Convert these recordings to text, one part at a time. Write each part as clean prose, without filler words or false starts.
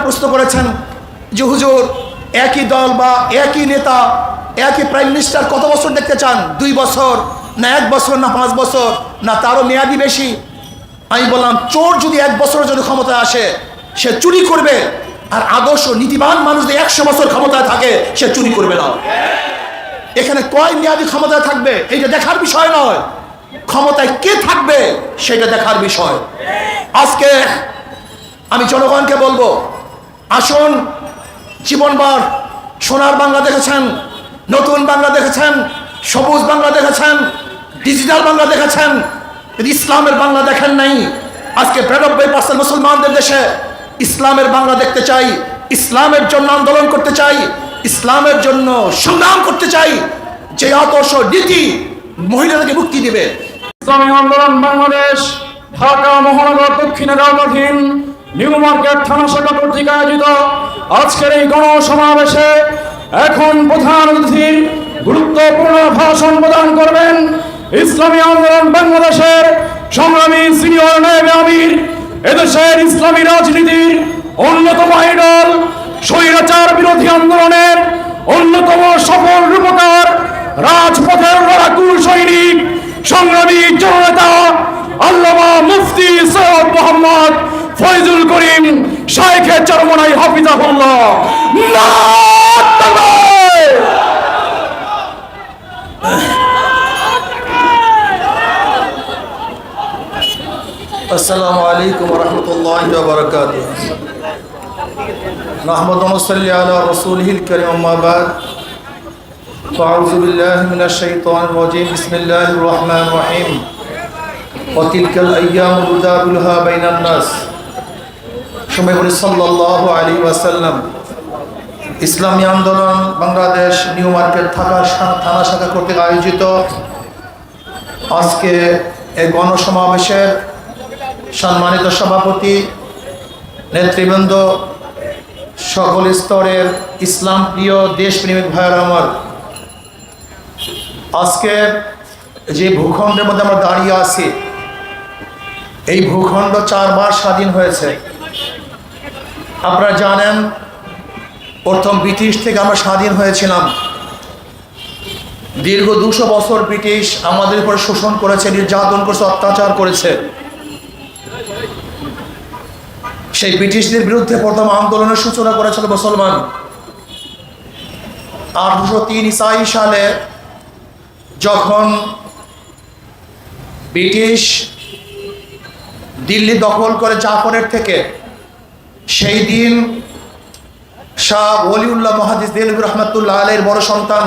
প্রশ্ন করেছেন যে হুজুর, একই দল বা একই নেতা, একই প্রাইম মিনিস্টার কত বছর দেখতে চান? 2 বছর, না 1 বছর, না 5 বছর, না তারও মেয়াদি বেশি? আমি বললাম, চোর যদি 1 বছরের জন্য ক্ষমতায় আসে সে চুরি করবে, আর আদর্শ নীতিবান মানুষ যদি 100 বছর ক্ষমতায় থাকে সে চুরি করবে না। এখানে কয় মেয়াদি ক্ষমতায় থাকবে এইটা দেখার বিষয় নয়, ক্ষমতায় কে থাকবে সেটা দেখার বিষয়। আজকে আমি জনগণকে বলবো, আসুন, জীবনভর সোনার বাংলা দেখেছেন, নতুন বাংলা দেখেছেন, সবুজ বাংলা দেখেছেন, ডিজিটাল বাংলা দেখেছেন, কিন্তু ইসলামের বাংলা দেখেন নাই। আজকে 92% মুসলমানদের দেশে ইসলামের বাংলা দেখতে চাই, ইসলামের জন্য আন্দোলন করতে চাই, ইসলামের জন্য সংগ্রাম করতে চাই, যে আদর্শ নীতি মহিলাদেরকে মুক্তি দিবে। ইসলামী আন্দোলন বাংলাদেশ ঢাকা মহানগর দক্ষিণের আওতাধীন নিউ মার্কেট থানা শাখা কর্তৃক আয়োজিত আজকের এই গণসমাবেশে এখন প্রধান অতিথির গুরুত্বপূর্ণ ভাষণ প্রদান করবেন ইসলামী আন্দোলন বাংলাদেশের সংগ্রামী সিনিয়র নায়েবে আমির, এদেশের ইসলামী রাজনীতির অন্যতম আইডল, স্বৈরাচার বিরোধী আন্দোলনের অন্যতম সফল রূপকার, রাজপথের লড়াকু সৈনিক, সংগ্রামী জননেতা আল্লামা মুফতি সৈয়দ মোহাম্মদ ফয়জুল করিম শাইখে চরমনাই হাফিজাহুল্লাহ। আসসালামু আলাইকুম ওয়া রাহমাতুল্লাহি ওয়া বারাকাতুহু। নাহমাদু ওয়া নুসাল্লি আলা রাসূলিহিল কারীম, আম্মা বা'দ। আউযু বিল্লাহি মিনাশ শাইতানির রাজীম। বিসমিল্লাহির রহমানির রহিম। ওয়া তিলকাল আইয়ামু নুদাবিলুহা বাইনান নাস। সময় বলি সাল্লাল্লাহু আলাইহি ওয়াসাল্লাম। ইসলামী আন্দোলন বাংলাদেশ নিউ মার্কেট থানা শাখা কর্তৃক আয়োজিত আজকে এই গণসমাবেশের সম্মানিত সভাপতি, নেতৃবৃন্দ, সকল স্তরের ইসলাম প্রিয় দেশপ্রেমিক ভাইয়েরা আমার, আজকে যে ভূখণ্ডের মধ্যে আমরা দাঁড়িয়ে আছি, এই ভূখণ্ড 4 বার স্বাধীন হয়েছে। আপনারা জানেন, প্রথম ব্রিটিশ থেকে আমরা স্বাধীন হয়েছিলাম। দীর্ঘ 200 বছর ব্রিটিশ আমাদের উপর শোষণ করেছে, নির্যাতন করেছে, অত্যাচার করেছে। সেই ব্রিটিশদের বিরুদ্ধে প্রথম আন্দোলনের সূচনা করেছিল মুসলমান। 1803 ঈসাই সালে যখন ব্রিটিশ দিল্লি দখল করে জাফরের থেকে, সেই দিন শাহ ওলিউল্লাহ মুহাদ্দিস দেহলভী রহমাতুল্লাহ আলাইহির বড় সন্তান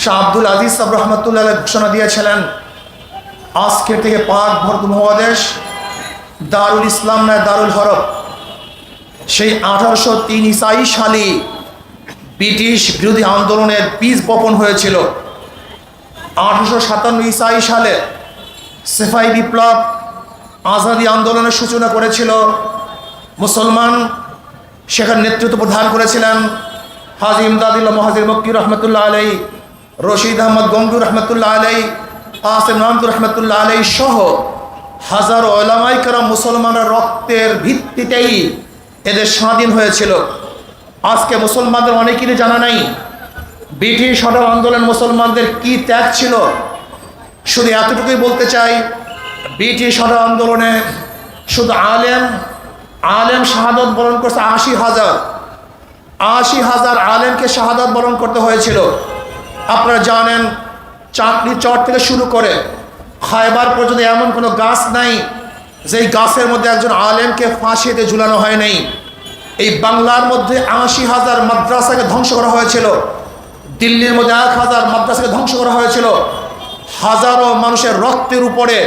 শাহ আব্দুল আজিজ সাহেব রহমাতুল্লাহ আলাইহি ঘোষণা দিয়েছিলেন, আজকে থেকে পাক ভারত মহাদেশ দারুল ইসলাম নয়, দারুল হরব। সেই 1803 ঈসাই সালে ব্রিটিশ বিরোধী আন্দোলনের বীজ বপন হয়েছিল। 1857 ঈসাই সালে সিপাহী বিপ্লব আজাদি আন্দোলনের সূচনা করেছিল মুসলমান। সেখানে নেতৃত্ব প্রদান করেছিলেন হাজী ইমদাদুল্লাহ মুহাজির মক্কি রহমতুল্লাহ আলাইহি, রশিদ আহমদ গঙ্গুর রহমতুল্লাহ আলাইহি, কাসেম মাহমুদ রহমতুল্লাহ আলাইহি সহ হাজারো উলামায়ে কেরাম মুসলমানের রক্তের ভিত্তিতেই এদের স্বাধীন হয়েছিল। আজকে মুসলমানদের অনেকেরই জানা নাই ব্রিটিশ হটাও আন্দোলন মুসলমানদের কি ত্যাগ ছিল। শুধু এতটুকুই বলতে চাই, ব্রিটিশ হটাও আন্দোলনে শুধু আলেম শাহাদত বরণ করছে 80,000 আলেমকে শাহাদত বরণ করতে হয়েছিল। আপনারা জানেন, চাকরি চর থেকে শুরু করে খায়বার পর্যন্ত এমন কোনো গাছ নাই যেই গাছের মধ্যে একজন আলেমকে ফাঁসিতে ঝুলানো হয় নাই। এই বাংলার মধ্যে 80,000 মাদ্রাসাকে ধ্বংস করা হয়েছিল, দিল্লির মধ্যে 1,000 মাদ্রাসাকে ধ্বংস করা হয়েছিল। হাজারো মানুষের রক্তের উপরে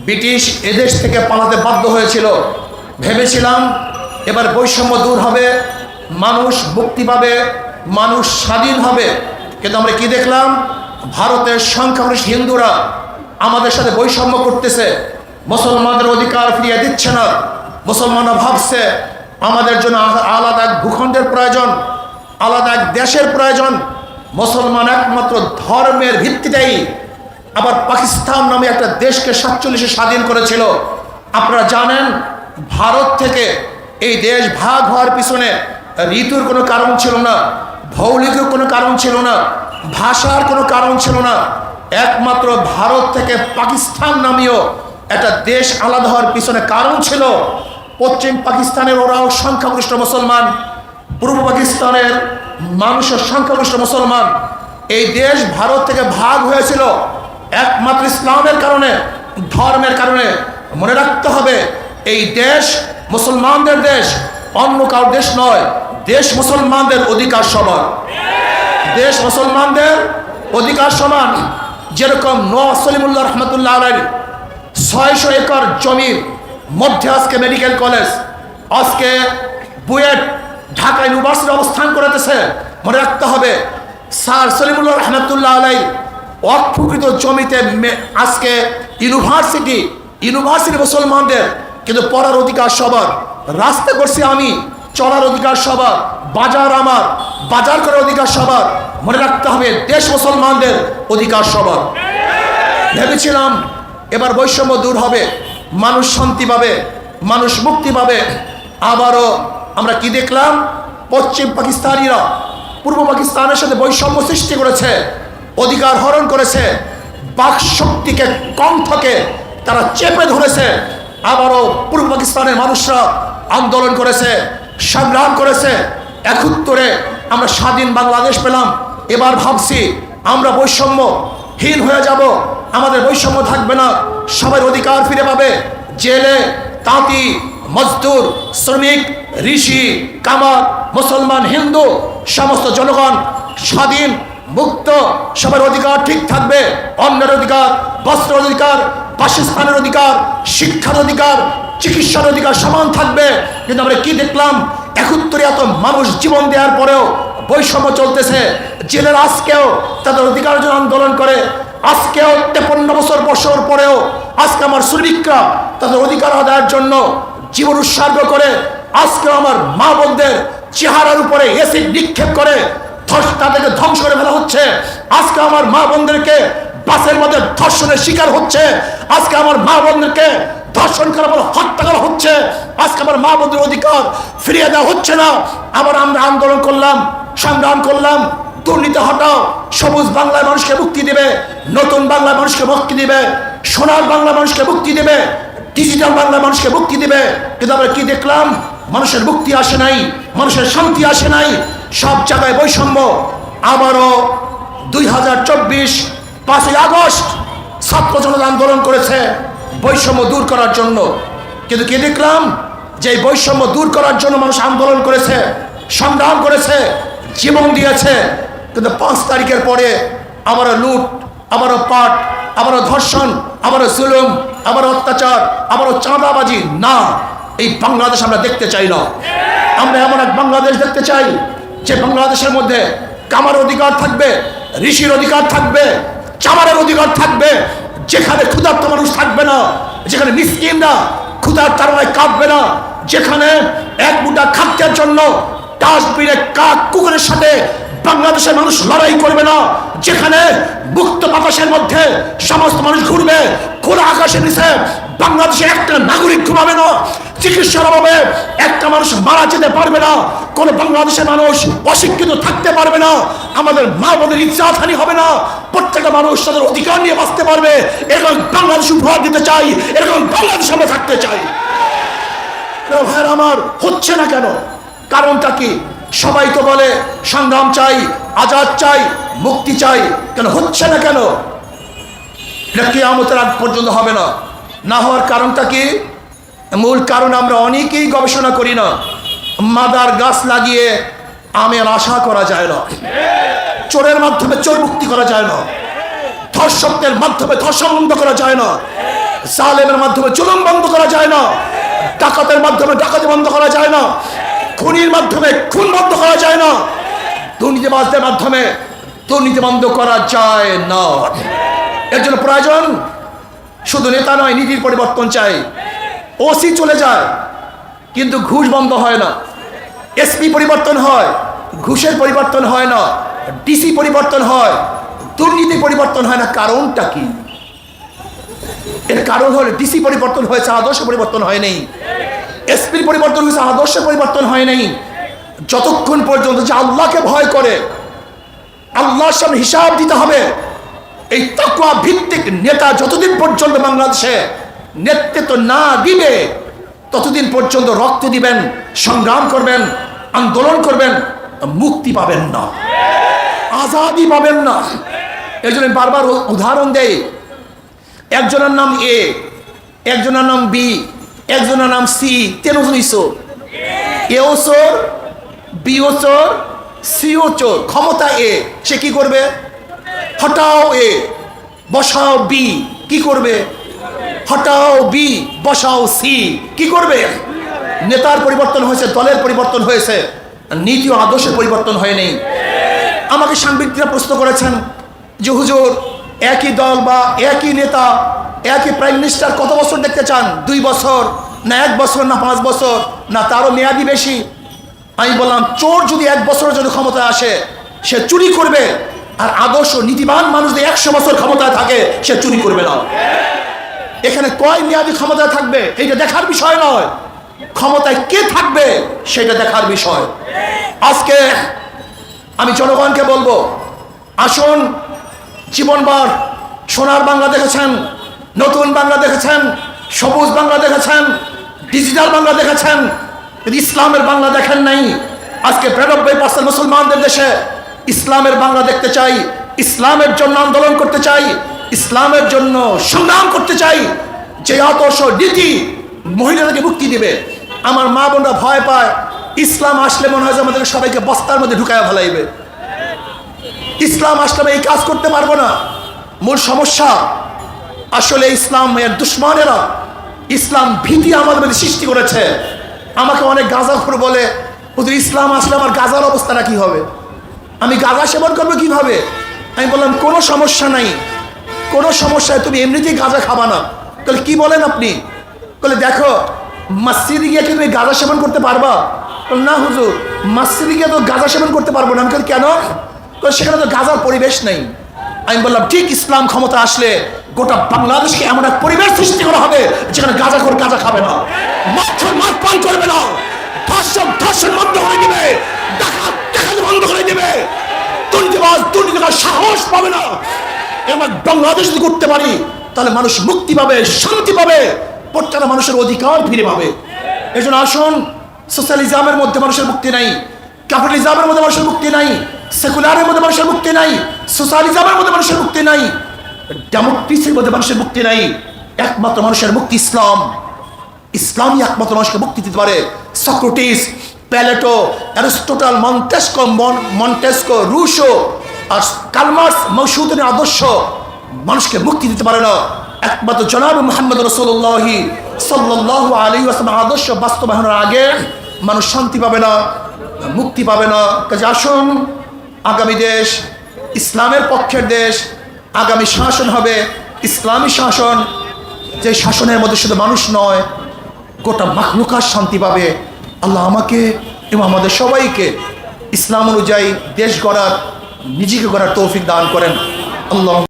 ব্রিটিশ এদেশ থেকে পালাতে বাধ্য হয়েছিল। ভেবেছিলাম এবার বৈষম্য দূর হবে, মানুষ মুক্তি পাবে, মানুষ স্বাধীন হবে। কিন্তু আমরা কি দেখলাম? ভারতের সংখ্যাগরিষ্ঠ হিন্দুরা আমাদের সাথে বৈষম্য করতেছে, মুসলমানদের অধিকার ফিরিয়ে দিচ্ছে না। মুসলমানরা ভাবছে আমাদের জন্য আলাদা এক ভূখণ্ডের প্রয়োজন, আলাদা এক দেশের প্রয়োজন। মুসলমান একমাত্র ধর্মের ভিত্তিতেই আবার পাকিস্তান নামে একটা দেশকে 47 স্বাধীন করেছিল। আপনারা জানেন, ভারত থেকে এই দেশ ভাগ হওয়ার পিছনে ঋতুর কোনো কারণ ছিল না, ভৌগোলিক কোনো কারণ ছিল না, ভাষার কোনো কারণ ছিল না। একমাত্র ভারত থেকে পাকিস্তান নামীয় একটা দেশ আলাদা হওয়ার পিছনে কারণ ছিল পশ্চিম পাকিস্তানের ওরাও সংখ্যাগরিষ্ঠ মুসলমান, পূর্ব পাকিস্তানের মানুষের সংখ্যাগরিষ্ঠ মুসলমান। এই দেশ ভারত থেকে ভাগ হয়েছিল একমাত্র ইসলামের কারণে, ধর্মের কারণে। মনে রাখতে হবে এই দেশ মুসলমানদের দেশ, অন্য কারো দেশ নয়। দেশ মুসলমানদের অধিকার সমান, দেশ মুসলমানদের অধিকার সমান। যেরকম নওয়াজ সলিমুল্লাহ রহমতুল্লাহ আলাইহি 600 একর জমির মধ্যে আজকে মেডিকেল কলেজ, আজকে বুয়েট, ঢাকা ইউনিভার্সিটি অবস্থান করেছে। মনে রাখতে হবে স্যার সলিমুল্লাহ রহমতুল্লাহ আলাইহি অক্ষুকৃত জমিতে আজকে ইউনিভার্সিটি মুসলমানদের, কিন্তু পড়ার অধিকার সবার। রাস্তা করছি আমি, চলার অধিকার সবার। বাজার আমার, বাজার করার অধিকার সবার। মনে রাখতে হবে দেশ মুসলমানদের অধিকার সবার। ভেবেছিলাম এবার বৈষম্য দূর হবে, মানুষ শান্তি পাবে, মানুষ মুক্তি পাবে। আবারও আমরা কি দেখলাম? পশ্চিম পাকিস্তানিরা পূর্ব পাকিস্তানের সাথে বৈষম্য সৃষ্টি করেছে, অধিকার হরণ করেছে, বাক শক্তিকে, কণ্ঠকে তারা চেপে ধরেছে। আবারও পূর্ব পাকিস্তানের মানুষরা আন্দোলন করেছে, সংগ্রাম করেছে। 71-এ আমরা স্বাধীন বাংলাদেশ পেলাম। এবার ভাবছি আমরা বৈষম্যহীন হয়ে যাব, আমাদের বৈষম্য থাকবে না, সবার অধিকার ফিরে পাবে। জেলে তাঁতি, মজদুর, শ্রমিক, ঋষি, কামার, মুসলমান, হিন্দু সমস্ত জনগণ স্বাধীন মুক্ত, সবার অধিকার ঠিক থাকবে। অন্যের অধিকার, বস্ত্রের অধিকার, বাসস্থানের অধিকার, শিক্ষার অধিকার, চিকিৎসার অধিকার সমান থাকবে। কিন্তু আমরা কি দেখলাম? 71 এত মানুষ জীবন দেওয়ার পরেও বৈষম্য চলতেছে। জেলের আজকেও তাদের অধিকারের জন্য আন্দোলন করে, আজকেও 53 বছর পরেও আজকে আমার শ্রমিকরা তাদের অধিকার আদায়ের জন্য জীবন উৎসর্গ করে। আজকেও আমার মা বোনদের চেহারার উপরে এসিড নিক্ষেপ করে তাদেরকে ধ্বংস করে ফেলা হচ্ছে। আজকে আমার মা বোনদেরকে বাসের মধ্যে ধর্ষণের শিকার হচ্ছে। আজকে আমার মা বোনদেরকে ধর্ষণ করার পর হত্যা করা হচ্ছে। আজকে আমার মা বোনদের অধিকার ফিরিয়ে দেওয়া হচ্ছে না। আবার আমরা আন্দোলন করলাম, সংগ্রাম করলাম, দুর্নীতি হটাও, সবুজ বাংলায় মানুষকে মুক্তি দেবে, নতুন বাংলায় মানুষকে মুক্তি দেবে, সোনার বাংলা মানুষকে মুক্তি দেবে, ডিজিটাল বাংলা মানুষকে মুক্তি দেবে। কিন্তু আমরা কি দেখলাম? মানুষের মুক্তি আসে নাই, মানুষের শান্তি আসে নাই, সব জায়গায় বৈষম্য। আবারও 2024 5ই আগস্ট ছাত্র জনতা আন্দোলন করেছে বৈষম্য দূর করার জন্য। কিন্তু কি দেখলাম? যে বৈষম্য দূর করার জন্য মানুষ আন্দোলন করেছে, সংগ্রাম করেছে, জীবন দিয়েছে। কিন্তু 5 তারিখের পরে আবারও লুট, আবারও পাট, আবারও ধর্ষণ, আবারও জুলুম, আবারও অত্যাচার, আবারও চাঁদাবাজি। না, এই বাংলাদেশ আমরা দেখতে চাই না। আমরা এমন এক বাংলাদেশ দেখতে চাই যে বাংলাদেশের মধ্যে কামার অধিকার থাকবে, ঋষির অধিকার থাকবে, চামারের অধিকার থাকবে, যেখানে ক্ষুধার্ত মানুষ থাকবে না, যেখানে মিসকিনরা ক্ষুধার তাড়নায় কাঁপবে না, যেখানে এক মুঠা খাদ্যের জন্য ডাস্টবিনে কাক কুকুরের সাথে বাংলাদেশের মানুষ লড়াই করবে না, যেখানে মুক্ত বাতাসের মধ্যে সমস্ত মানুষ ঘুরবে, খোলা আকাশের নিচে বাংলাদেশে একটা নাগরিক ঘুমাবে না, চিকিৎসার অভাবে একটা মানুষ মারা যেতে পারবে না, কোন বাংলাদেশের মানুষ অশিক্ষিত থাকতে পারবে না, আমাদের মা বোনের ইজ্জতহানি হবে না, প্রত্যেকটা মানুষ তাদের অধিকার নিয়ে বাঁচতে পারবে। এরকম বাংলাদেশ উপহার দিতে চাই, এরকম বাংলাদেশ আমরা থাকতে চাই। ভাইয়ের আমার, হচ্ছে না কেন? কারণটা কি? সবাই তো বলে সংগ্রাম চাই, আজাদ চাই, মুক্তি চাই, কেন হচ্ছে না কেন? এটা কিয়ামতের আগ পর্যন্ত হবে না। না হওয়ার কারণটা কি? মূল কারণ আমরা অনেকেই গবেষণা করি না। মাদার গাছ লাগিয়ে আমের আশা করা যায় না, চোরের মাধ্যমে চোর মুক্তি করা যায় না, ধর্ষকদের মাধ্যমে ধর্ষণ বন্ধ করা যায় না, জালেমের মাধ্যমে জুলুম বন্ধ করা যায় না, ডাকাতের মাধ্যমে ডাকাতি বন্ধ করা যায় না, খুনির মাধ্যমে খুন বন্ধ করা যায় না, দুর্নীতিবাজদের মাধ্যমে দুর্নীতি বন্ধ করা যায় না। এর জন্য প্রয়োজন শুধু নেতা নয়, নীতির পরিবর্তন চাই। ওসি চলে যায় কিন্তু ঘুষ বন্ধ হয় না, এসপি পরিবর্তন হয়, ঘুষের পরিবর্তন হয় না, ডিসি পরিবর্তন হয়, দুর্নীতি পরিবর্তন হয় না। কারণটা কি? এর কারণ হলো ডিসি পরিবর্তন হয়েছে, আদর্শ পরিবর্তন হয়নি। এসপির পরিবর্তন হয়েছে, আদর্শের পরিবর্তন হয় নাই। যতক্ষণ পর্যন্ত যে আল্লাহকে ভয় করে, আল্লাহর সামনে হিসাব দিতে হবে, এই তাকওয়া ভিত্তিক নেতা যতদিন পর্যন্ত বাংলাদেশে নেতৃত্ব না দিবে ততদিন পর্যন্ত রক্ত দিবেন, সংগ্রাম করবেন, আন্দোলন করবেন, মুক্তি পাবেন না, আজাদি পাবেন না। এই জন্য বারবার উদাহরণ দেই, একজনের নাম এ, একজনের নাম বি, একজনের নাম সি, তেন চোর, এও চোর, বিও চোর, সিও চোর। ক্ষমতা এ, সে কি করবে? হটাও এ, বসাও বি, কি করবে? হটাও বি, বসাও সি, কি করবে? নেতার পরিবর্তন হয়েছে, দলের পরিবর্তন হয়েছে, নীতি ও আদর্শের পরিবর্তন হয়নি। আমাকে সাংবাদিকরা প্রশ্ন করেছেন যে হুজুর, একই দল বা একই নেতা, একই প্রাইম মিনিস্টার কত বছর দেখতে চান? 2 বছর, না 1 বছর, না 5 বছর, না তারও মেয়াদি বেশি? আমি বললাম, চোর যদি 1 বছরের জন্য ক্ষমতায় আসে সে চুরি করবে, আর আদর্শ নীতিবান মানুষ যদি 100 বছর ক্ষমতায় থাকে সে চুরি করবে না। এখানে কয় মেয়াদি ক্ষমতায় থাকবে এইটা দেখার বিষয় নয়, ক্ষমতায় কে থাকবে সেটা দেখার বিষয়। আজকে আমি জনগণকে বলবো, আসুন, জীবনভর সোনার বাংলা দেখেছেন, নতুন বাংলা দেখেছেন, সবুজ বাংলা দেখেছেন, ডিজিটাল বাংলা দেখেছেন, ইসলামের বাংলা দেখেন নাই। আজকে 92% মুসলমানদের দেশে ইসলামের বাংলা দেখতে চাই, ইসলামের জন্য আন্দোলন করতে চাই, ইসলামের জন্য সংগ্রাম করতে চাই। যে আদর্শ নীতি মহিলাদেরকে মুক্তি দিবে। আমার মা বোনরা ভয় পায়, ইসলাম আসলে মনে হয় যে আমাদের সবাইকে বস্তার মধ্যে ঢুকায় ফেলাইবে। ইসলাম আসলে এই কাজ করতে পারবো না। মূল সমস্যা আসলে ইসলাম এর দুশ্মনেরা ইসলাম ভীতি আমাদের মধ্যে সৃষ্টি করেছে। আমাকে অনেক গাঁজাখোর বলে, হুজুর ইসলাম আসলে আমার গাঁজার অবস্থাটা কি হবে? আমি গাঁজা সেবন করবো কিভাবে? আমি বললাম, কোনো সমস্যা নাই, কোনো সমস্যায় তুমি এমনিতেই গাঁজা খাবা না। তাহলে কি বলেন আপনি? বলে দেখো, মসজিদে গিয়ে কি তুমি গাঁজা সেবন করতে পারবা? না হুজুর, মসজিদে গিয়ে তো গাঁজা সেবন করতে পারবো না। আমি বলি কেন? সেখানে তো গাঁজার পরিবেশ নেই। আমি বললাম, ঠিক ইসলাম ক্ষমতা আসলে গোটা বাংলাদেশকে এমন এক পরিবেশ সৃষ্টি করা হবে যেখানে গাঁজাখোর গাঁজা খাবে না, মদ পান করবে না, ধর্ষণ বন্ধ করে দিবে, ডাকাত বন্ধ করে দিবে, দুর্নীতিবাজ দুর্নীতি করার সাহস পাবে না। এবার বাংলাদেশ যদি করতে পারি তাহলে মানুষ মুক্তি পাবে, শান্তি পাবে, প্রত্যেকটা মানুষের অধিকার ফিরে পাবে। এই জন্য আসুন, সোশ্যালিজমের মধ্যে মানুষের মুক্তি নাই, ক্যাপিটালিজমের মধ্যে মানুষের মুক্তি নাই, সেকুলারের মধ্যে মানুষের মুক্তি নাই, সোশ্যালিজমের মধ্যে মানুষের মুক্তি নাই, ডেমোক্রেসির মধ্যে মানুষের মুক্তি নাই। একমাত্র মানুষের মুক্তি ইসলাম। ইসলামই একমাত্র মানুষকে মুক্তি দিতে পারে। Socrates, Plato, Aristotle, Montesquieu, Rousseau আর কার্ল মার্কস, মৌসুদের আদর্শ মানুষকে মুক্তি দিতে পারে না। একমাত্র জনাব মুহাম্মদ রাসূলুল্লাহ সাল্লাল্লাহু আলাইহি ওয়াসাল্লাম আদর্শ বাস্তবায়নের আগে মানুষ শান্তি পাবে না, মুক্তি পাবে না। কাজে আসুন, আগামী দেশ ইসলামের পক্ষের দেশ, আগামী শাসন হবে ইসলামী শাসন, যে শাসনের মধ্যে শুধু মানুষ নয় গোটা মাখলুকাত শান্তি পাবে। আল্লাহ আমাকে এবং আমাদের সবাইকে ইসলাম অনুযায়ী দেশ গড়ার, নিজেকে গড়ার তৌফিক দান করেন। আল্লাহ।